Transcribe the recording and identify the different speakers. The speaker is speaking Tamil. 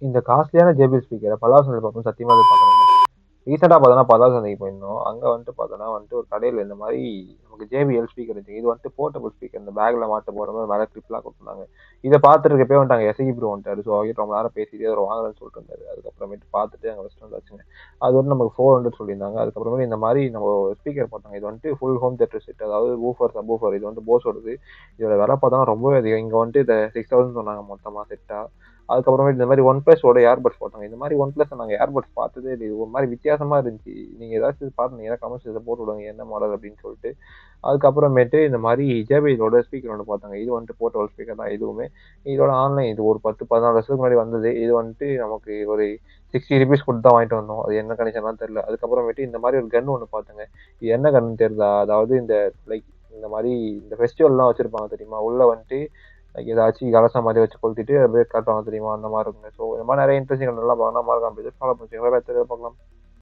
Speaker 1: இந்த காஸ்ட்லியான ஜேபிஎல் ஸ்பீக்கரை பல்லாவரம் சந்தையில் பார்க்கணும் சத்தியமாக எதிர்பார்க்குறேங்க. ரீசெண்டாக பார்த்தோன்னா பல்லாவரம் சந்தைக்கு போயிருந்தோம். அங்கே வந்துட்டு பார்த்தோன்னா வந்துட்டு ஒரு கடையில் இந்த மாதிரி நமக்கு ஜேபிஎல் ஸ்பீக்கர் இருந்துச்சு. இது வந்துட்டு போர்ட்டபிள் ஸ்பீக்கர், இந்த பேக்கில் மாட்ட போகிற மாதிரி மேலே கிளிப்லாம் கொடுத்துருந்தாங்க. இதை பார்த்துட்டு இருக்கப்பே வந்துட்டு அங்கே எஸ்ஐ ப்ரோ வந்துட்டாரு. ஸோ அவர்கிட்ட ரொம்ப நேரம் பேசிட்டு அதை வாங்கலன்னு சொல்லிட்டு இருந்தாரு. அதுக்கப்புறமேட்டு பார்த்துட்டு அங்கே வச்சுட்டு வந்தாச்சுங்க. அது வந்து நமக்கு 400 சொல்லியிருந்தாங்க. அதுக்கப்புறமேட்டு இந்த மாதிரி நம்ம ஸ்பீக்கர் பார்த்தாங்க. இது வந்துட்டு ஃபுல் ஹோம் தேட்டர் செட், அதாவது ஊஃபர் சப்வூஃபர். இது வந்து போஸோடது. இதோட விலை பார்த்தோன்னா ரொம்பவே அதிகம். இங்கே வந்துட்டு இதை 6000 சொன்னாங்க மொத்தமாக செட்டாக. அதுக்கப்புறமேட்டு இந்த மாதிரி ஒன் பிளஸோட ஏர்பட்ஸ் போட்டாங்க. இந்த மாதிரி ஒன் பிளஸ் நாங்கள் ஏர்பட்ஸ் பார்த்ததே இல்லை. ஒரு மாதிரி வித்தியாசமா இருந்துச்சு. நீங்கள் ஏதாச்சும் பார்த்துருந்தீங்கன்னா கமெண்ட்ஸ் இதை போட்டு விடுங்க என்ன மாடல் அப்படின்னு சொல்லிட்டு. அதுக்கப்புறமேட்டு இந்த மாதிரி ஜேபிஎலோட ஸ்பீக்கர் ஒன்று பார்த்தாங்க. இது வந்துட்டு போர்ட்டபிள் ஸ்பீக்கர் தான் இதுவுமே. இதோட ஆன்லைன் இது ஒரு 10-14 வருஷத்துக்கு முன்னாடி வந்தது. இது வந்துட்டு நமக்கு ஒரு 60 ருபீஸ் கொடுத்து தான் வாங்கிட்டு வந்தோம். அது என்ன கண்டிஷன்லாம் தெரியல. அதுக்கப்புறமேட்டு இந்த மாதிரி ஒரு கன் ஒன்று பார்த்தேங்க. இது என்ன கன்னு தெரியுதா? அதாவது இந்த லைக் இந்த மாதிரி இந்த ஃபெஸ்டிவல்லாம் வச்சிருப்பாங்க தெரியுமா? உள்ள வந்துட்டு லைக் ஏதாச்சும் கலசம் மாதிரி வச்சு கொளுத்திட்டு அப்படியே காட்டுவாங்க தெரியுமா? அந்த மாதிரி இருக்குங்க. ஸோ இந்த மாதிரி நிறைய இன்ட்ரெஸ்டிங் நல்லா பார்க்கலாம். மறக்காம ஃபாலோ பண்ணி பார்க்கலாம்.